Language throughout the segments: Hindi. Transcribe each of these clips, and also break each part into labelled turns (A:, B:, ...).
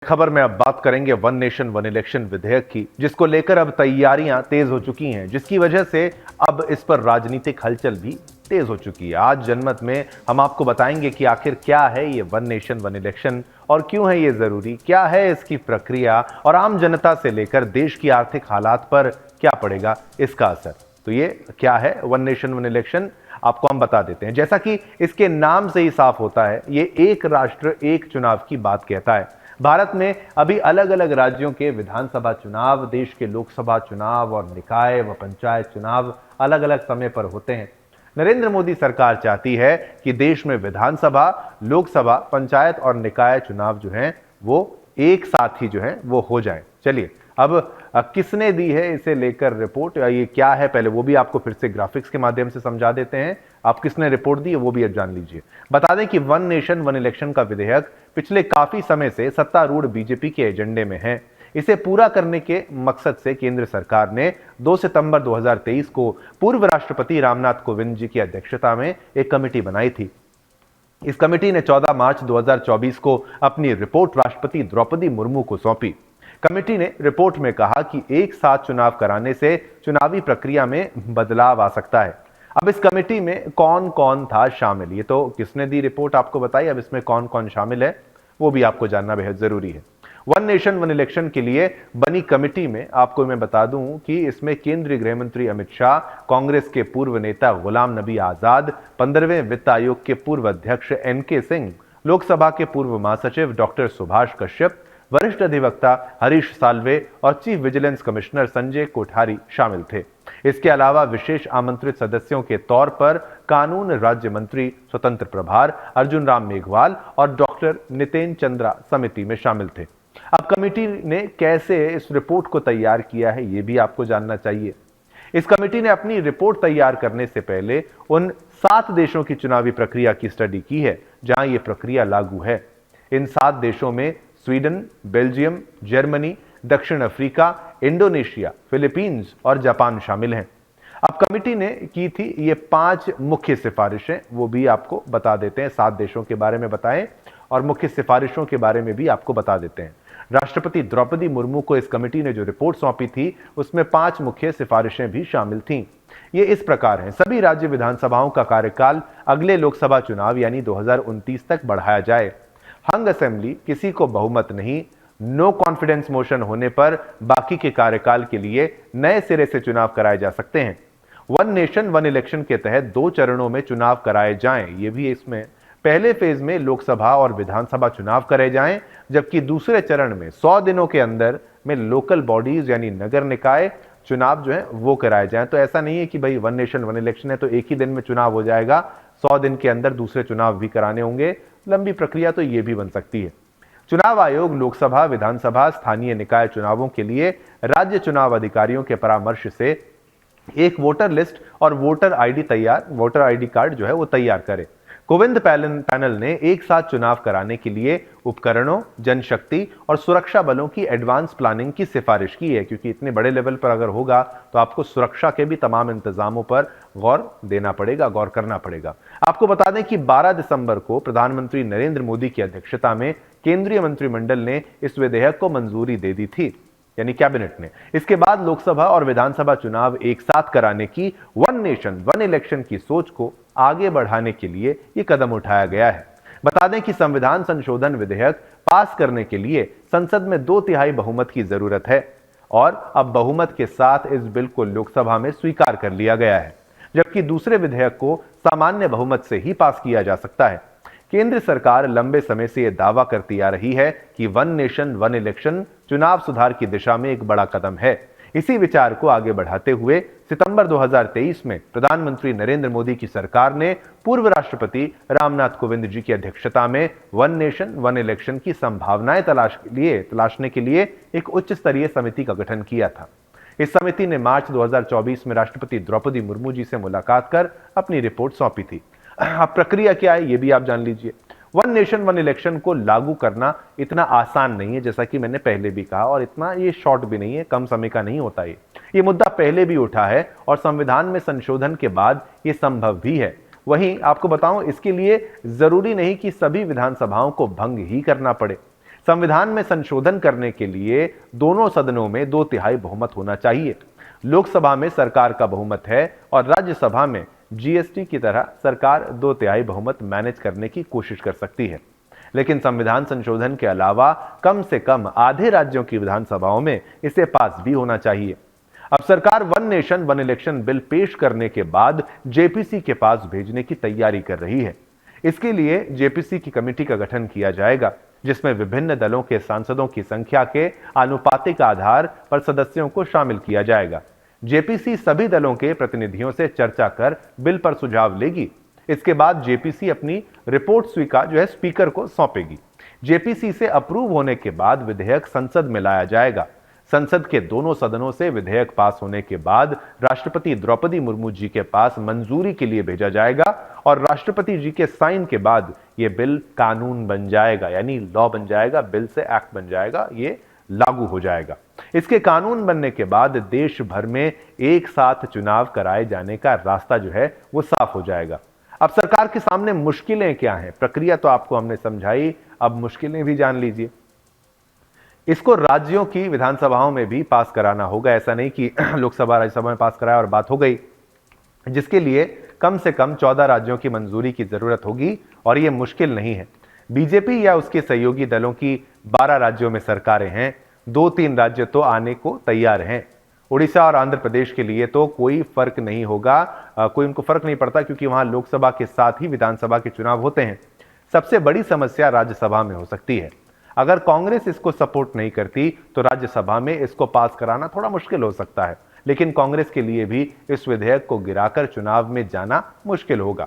A: खबर में अब बात करेंगे वन नेशन वन इलेक्शन विधेयक की, जिसको लेकर अब तैयारियां तेज हो चुकी हैं, जिसकी वजह से अब इस पर राजनीतिक हलचल भी तेज हो चुकी है। आज जनमत में हम आपको बताएंगे कि आखिर क्या है ये वन नेशन वन इलेक्शन और क्यों है ये जरूरी, क्या है इसकी प्रक्रिया और आम जनता से लेकर देश की आर्थिक हालात पर क्या पड़ेगा इसका असर। तो ये क्या है वन नेशन वन इलेक्शन, आपको हम बता देते हैं। जैसा कि इसके नाम से ही साफ होता है, ये एक राष्ट्र एक चुनाव की बात कहता है। भारत में अभी अलग अलग राज्यों के विधानसभा चुनाव, देश के लोकसभा चुनाव और निकाय व पंचायत चुनाव अलग अलग समय पर होते हैं। नरेंद्र मोदी सरकार चाहती है कि देश में विधानसभा, लोकसभा, पंचायत और निकाय चुनाव जो हैं वो एक साथ ही जो है वो हो जाए। चलिए अब किसने दी है इसे लेकर रिपोर्ट, ये क्या है पहले वो भी आपको फिर से ग्राफिक्स के माध्यम से समझा देते हैं। आप किसने रिपोर्ट दी है वो भी अब जान लीजिए। बता दें कि वन नेशन वन इलेक्शन का विधेयक पिछले काफी समय से सत्तारूढ़ बीजेपी के एजेंडे में है। इसे पूरा करने के मकसद से केंद्र सरकार ने 2 सितंबर 2023 को पूर्व राष्ट्रपति रामनाथ कोविंद जी की अध्यक्षता में एक कमेटी बनाई थी। इस कमेटी ने 14 मार्च 2024 को अपनी रिपोर्ट राष्ट्रपति द्रौपदी मुर्मू को सौंपी। कमेटी ने रिपोर्ट में कहा कि एक साथ चुनाव कराने से चुनावी प्रक्रिया में बदलाव आ सकता है। अब इस कमेटी में कौन कौन था शामिल, ये तो किसने दी रिपोर्ट आपको बताई, अब इसमें कौन कौन शामिल है वो भी आपको जानना बेहद जरूरी है। वन नेशन वन इलेक्शन के लिए बनी कमेटी में आपको मैं बता दूं कि इसमें केंद्रीय गृह मंत्री अमित शाह, कांग्रेस के पूर्व नेता गुलाम नबी आजाद, 15वें वित्त आयोग के पूर्व अध्यक्ष NK सिंह, लोकसभा के पूर्व महासचिव डॉक्टर सुभाष कश्यप, वरिष्ठ अधिवक्ता हरीश साल्वे और chief vigilance commissioner Sanjay Kothari शामिल थे। इसके अलावा विशेष आमंत्रित सदस्यों के तौर पर कानून राज्य मंत्री स्वतंत्र प्रभार अर्जुन राम मेघवाल और डॉक्टर नितेन चंद्रा समिति में शामिल थे। अब कमेटी ने कैसे इस रिपोर्ट को तैयार किया है ये भी आपको जानना चाहिए। इस कमेटी ने अपनी रिपोर्ट तैयार करने से पहले उन 7 देशों की चुनावी प्रक्रिया की स्टडी की है जहां यह प्रक्रिया लागू है। इन 7 देशों में स्वीडन, बेल्जियम, जर्मनी, दक्षिण अफ्रीका, इंडोनेशिया, फिलीपींस और जापान शामिल हैं। अब कमेटी ने की थी ये 5 मुख्य सिफारिशें, वो भी आपको बता देते हैं। 7 देशों के बारे में बताएं और मुख्य सिफारिशों के बारे में भी आपको बता देते हैं। राष्ट्रपति द्रौपदी मुर्मू को इस कमेटी ने जो रिपोर्ट सौंपी थी उसमें 5 मुख्य सिफारिशें भी शामिल थीं। ये इस प्रकार हैं: सभी राज्य विधानसभाओं का कार्यकाल अगले लोकसभा चुनाव यानी 2029 तक बढ़ाया जाए। हंग असेंबली किसी को बहुमत नहीं, नो कॉन्फिडेंस मोशन होने पर बाकी के कार्यकाल के लिए नए सिरे से चुनाव कराए जा सकते हैं। वन नेशन वन इलेक्शन के तहत 2 चरणों में चुनाव कराए जाएं, ये भी इसमें पहले फेज में लोकसभा और विधानसभा चुनाव कराए जाएं, जबकि दूसरे चरण में 100 दिनों के अंदर में लोकल बॉडीज यानी नगर निकाय चुनाव जो है वो कराए जाएं। तो ऐसा नहीं है कि भाई वन नेशन वन इलेक्शन है तो एक ही दिन में चुनाव हो जाएगा, 100 दिन के अंदर दूसरे चुनाव भी कराने होंगे। लंबी प्रक्रिया तो ये भी बन सकती है। चुनाव आयोग लोकसभा, विधानसभा, स्थानीय निकाय चुनावों के लिए राज्य चुनाव अधिकारियों के परामर्श से एक वोटर लिस्ट और वोटर आईडी कार्ड जो है वो तैयार करे। कोविंद पैनल ने एक साथ चुनाव कराने के लिए उपकरणों, जनशक्ति और सुरक्षा बलों की एडवांस प्लानिंग की सिफारिश की है, क्योंकि इतने बड़े लेवल पर अगर होगा तो आपको सुरक्षा के भी तमाम इंतजामों पर गौर करना पड़ेगा। आपको बता दें कि 12 दिसंबर को प्रधानमंत्री नरेंद्र मोदी की अध्यक्षता में केंद्रीय मंत्रिमंडल ने इस विधेयक को मंजूरी दे दी थी, यानी कैबिनेट ने। इसके बाद लोकसभा और विधानसभा चुनाव एक साथ कराने की वन नेशन वन इलेक्शन की सोच को आगे बढ़ाने के लिए यह कदम उठाया गया है। बता दें कि संविधान संशोधन विधेयक पास करने के लिए संसद में 2/3 बहुमत की जरूरत है और अब बहुमत के साथ इस बिल को लोकसभा में स्वीकार कर लिया गया है, जबकि दूसरे विधेयक को सामान्य बहुमत से ही पास किया जा सकता है। केंद्र सरकार लंबे समय से यह दावा करती आ रही है कि वन नेशन वन इलेक्शन चुनाव सुधार की दिशा में एक बड़ा कदम है। इसी विचार को आगे बढ़ाते हुए सितंबर 2023 में प्रधानमंत्री नरेंद्र मोदी की सरकार ने पूर्व राष्ट्रपति रामनाथ कोविंद जी की अध्यक्षता में वन नेशन वन इलेक्शन की संभावनाएं तलाशने के लिए एक उच्च स्तरीय समिति का गठन किया था। इस समिति ने मार्च 2024 में राष्ट्रपति द्रौपदी मुर्मू जी से मुलाकात कर अपनी रिपोर्ट सौंपी थी। अब प्रक्रिया क्या है ये भी आप जान लीजिए। वन नेशन वन इलेक्शन को लागू करना इतना आसान नहीं है, जैसा कि मैंने पहले भी कहा, और इतना ये शॉर्ट भी नहीं है, कम समय का नहीं होता। ये मुद्दा पहले भी उठा है और संविधान में संशोधन के बाद ये संभव भी है। वहीं आपको बताऊं, इसके लिए जरूरी नहीं कि सभी विधानसभाओं को भंग ही करना पड़े। संविधान में संशोधन करने के लिए दोनों सदनों में 2/3 बहुमत होना चाहिए। लोकसभा में सरकार का बहुमत है और राज्यसभा में जीएसटी की तरह सरकार 2/3 बहुमत मैनेज करने की कोशिश कर सकती है। लेकिन संविधान संशोधन के अलावा कम से कम आधे राज्यों की विधानसभाओं में इसे पास भी होना चाहिए। अब सरकार one nation one election bill पेश करने के बाद जेपीसी के पास भेजने की तैयारी कर रही है। इसके लिए जेपीसी की कमेटी का गठन किया जाएगा, जिसमें विभिन्न दलों के सांसदों की संख्या के आनुपातिक आधार पर सदस्यों को शामिल किया जाएगा। जेपीसी सभी दलों के प्रतिनिधियों से चर्चा कर बिल पर सुझाव लेगी। इसके बाद जेपीसी अपनी रिपोर्ट स्पीकर को सौंपेगी। जेपीसी से अप्रूव होने के बाद विधेयक संसद में लाया जाएगा। संसद के दोनों सदनों से विधेयक पास होने के बाद राष्ट्रपति द्रौपदी मुर्मू जी के पास मंजूरी के लिए भेजा जाएगा और राष्ट्रपति जी के साइन के बाद यह बिल कानून बन जाएगा, यानी लॉ बन जाएगा, बिल से एक्ट बन जाएगा, ये लागू हो जाएगा। इसके कानून बनने के बाद देश भर में एक साथ चुनाव कराए जाने का रास्ता वो साफ हो जाएगा। अब सरकार के सामने मुश्किलें क्या हैं? प्रक्रिया तो आपको हमने समझाई, अब मुश्किलें भी जान लीजिए। इसको राज्यों की विधानसभाओं में भी पास कराना होगा। ऐसा नहीं कि लोकसभा राज्यसभा में पास कराया और बात हो गई, जिसके लिए कम से कम 14 राज्यों की मंजूरी की जरूरत होगी और यह मुश्किल नहीं है। बीजेपी या उसके सहयोगी दलों की 12 राज्यों में सरकारें हैं, 2-3 राज्य तो आने को तैयार हैं। उड़ीसा और आंध्र प्रदेश के लिए तो कोई फर्क नहीं होगा, कोई उनको फर्क नहीं पड़ता, क्योंकि वहां लोकसभा के साथ ही विधानसभा के चुनाव होते हैं। सबसे बड़ी समस्या राज्यसभा में हो सकती है। अगर कांग्रेस इसको सपोर्ट नहीं करती तो राज्यसभा में इसको पास कराना थोड़ा मुश्किल हो सकता है, लेकिन कांग्रेस के लिए भी इस विधेयक को गिराकर चुनाव में जाना मुश्किल होगा।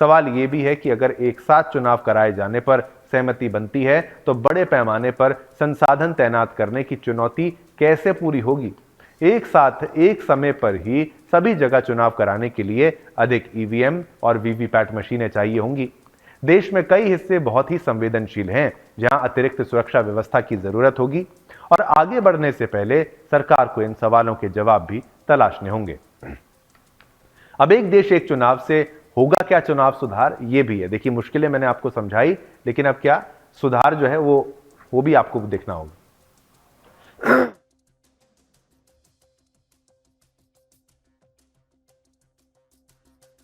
A: सवाल यह भी है कि अगर एक साथ चुनाव कराए जाने पर सहमति बनती है तो बड़े पैमाने पर संसाधन तैनात करने की चुनौती कैसे पूरी होगी? एक साथ एक समय पर ही सभी जगह चुनाव कराने के लिए अधिक ईवीएम और वीवीपैट मशीनें चाहिए होंगी। देश में कई हिस्से बहुत ही संवेदनशील हैं, जहां अतिरिक्त सुरक्षा व्यवस्था की जरूरत होगी और आगे बढ़ने से पहले सरकार को इन सवालों के जवाब भी तलाशने होंगे। अब एक देश एक चुनाव से होगा क्या चुनाव सुधार, ये भी है। देखिए, मुश्किलें मैंने आपको समझाई, लेकिन अब क्या सुधार वो भी आपको देखना होगा।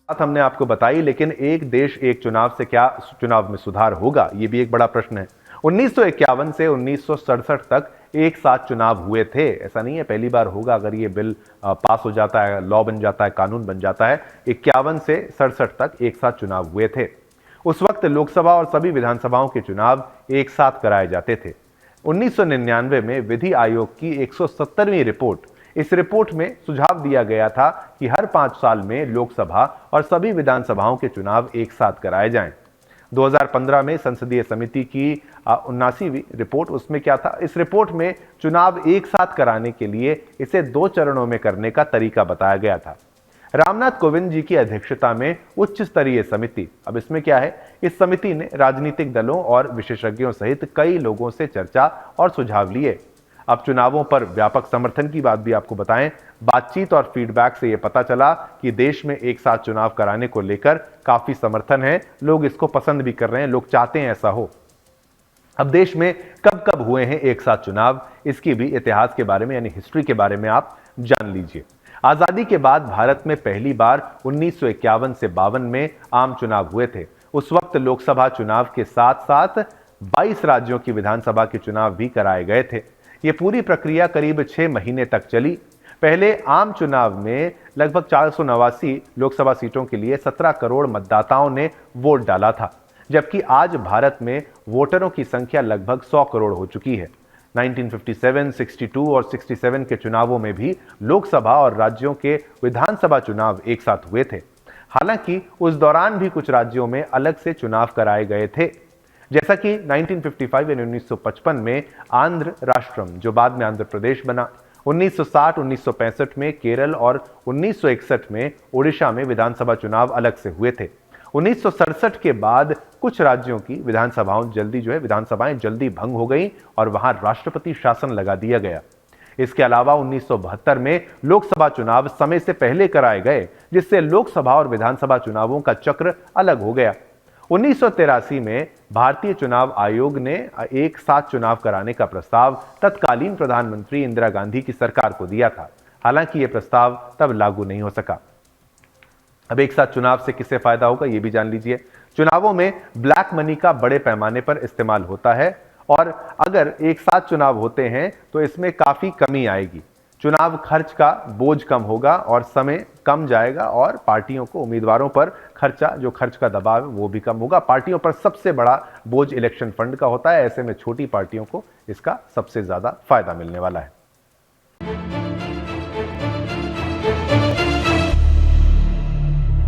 A: बात हमने आपको बताई, लेकिन एक देश एक चुनाव से क्या चुनाव में सुधार होगा, यह भी एक बड़ा प्रश्न है। 1951 से 1967 तक एक साथ चुनाव हुए थे। ऐसा नहीं है पहली बार होगा। अगर ये बिल पास हो जाता है, लॉ बन जाता है, कानून बन जाता है, 51 से 67 तक एक साथ चुनाव हुए थे। उस वक्त लोकसभा और सभी विधानसभाओं के चुनाव एक साथ कराए जाते थे। 1999 में विधि आयोग की 170वीं रिपोर्ट, इस रिपोर्ट में सुझाव दिया गया था कि हर 5 साल में लोकसभा और सभी विधानसभाओं के चुनाव एक साथ कराए जाएं। 2015 में संसदीय समिति की 79वीं रिपोर्ट, उसमें क्या था? इस रिपोर्ट में चुनाव एक साथ कराने के लिए इसे 2 चरणों में करने का तरीका बताया गया था। रामनाथ कोविंद जी की अध्यक्षता में उच्च स्तरीय समिति, अब इसमें क्या है, इस समिति ने राजनीतिक दलों और विशेषज्ञों सहित कई लोगों से चर्चा और सुझाव लिए। अब चुनावों पर व्यापक समर्थन की बात भी आपको बताएं। बातचीत और फीडबैक से यह पता चला कि देश में एक साथ चुनाव कराने को लेकर काफी समर्थन है। लोग इसको पसंद भी कर रहे हैं, लोग चाहते हैं ऐसा हो। अब देश में कब कब हुए हैं एक साथ चुनाव, इसकी भी इतिहास के बारे में यानी हिस्ट्री के बारे में आप जान लीजिए। आजादी के बाद भारत में पहली बार 1951 से 52 में आम चुनाव हुए थे। उस वक्त लोकसभा चुनाव के साथ साथ 22 राज्यों की विधानसभा के चुनाव भी कराए गए थे। यह पूरी प्रक्रिया करीब 6 महीने तक चली। पहले आम चुनाव में लगभग 489 लोकसभा सीटों के लिए 17 करोड़ मतदाताओं ने वोट डाला था, जबकि आज भारत में वोटरों की संख्या लगभग 100 करोड़ हो चुकी है। 1957, 62 और 67 के चुनावों में भी लोकसभा और राज्यों के विधानसभा चुनाव एक साथ हुए थे। हालांकि उस दौरान भी कुछ राज्यों में अलग से चुनाव कराए गए थे, जैसा कि 1955 यानी 1955 में आंध्र राष्ट्रम, जो बाद में आंध्र प्रदेश बना। 1960-1965 में केरल और 1961 में ओडिशा में विधानसभा चुनाव अलग से हुए थे। 1967 के बाद कुछ राज्यों की विधानसभाएं जल्दी भंग हो गई और वहां राष्ट्रपति शासन लगा दिया गया। इसके अलावा 1972 में लोकसभा चुनाव समय से पहले कराए गए, जिससे लोकसभा और विधानसभा चुनावों का चक्र अलग हो गया। 1983 में भारतीय चुनाव आयोग ने एक साथ चुनाव कराने का प्रस्ताव तत्कालीन प्रधानमंत्री इंदिरा गांधी की सरकार को दिया था। हालांकि यह प्रस्ताव तब लागू नहीं हो सका। अब एक साथ चुनाव से किसे फायदा होगा यह भी जान लीजिए। चुनावों में ब्लैक मनी का बड़े पैमाने पर इस्तेमाल होता है और अगर एक साथ चुनाव होते हैं तो इसमें काफी कमी आएगी। चुनाव खर्च का बोझ कम होगा और समय कम जाएगा और पार्टियों को, उम्मीदवारों पर जो खर्च का दबाव है वो भी कम होगा। पार्टियों पर सबसे बड़ा बोझ इलेक्शन फंड का होता है, ऐसे में छोटी पार्टियों को इसका सबसे ज्यादा फायदा मिलने वाला है।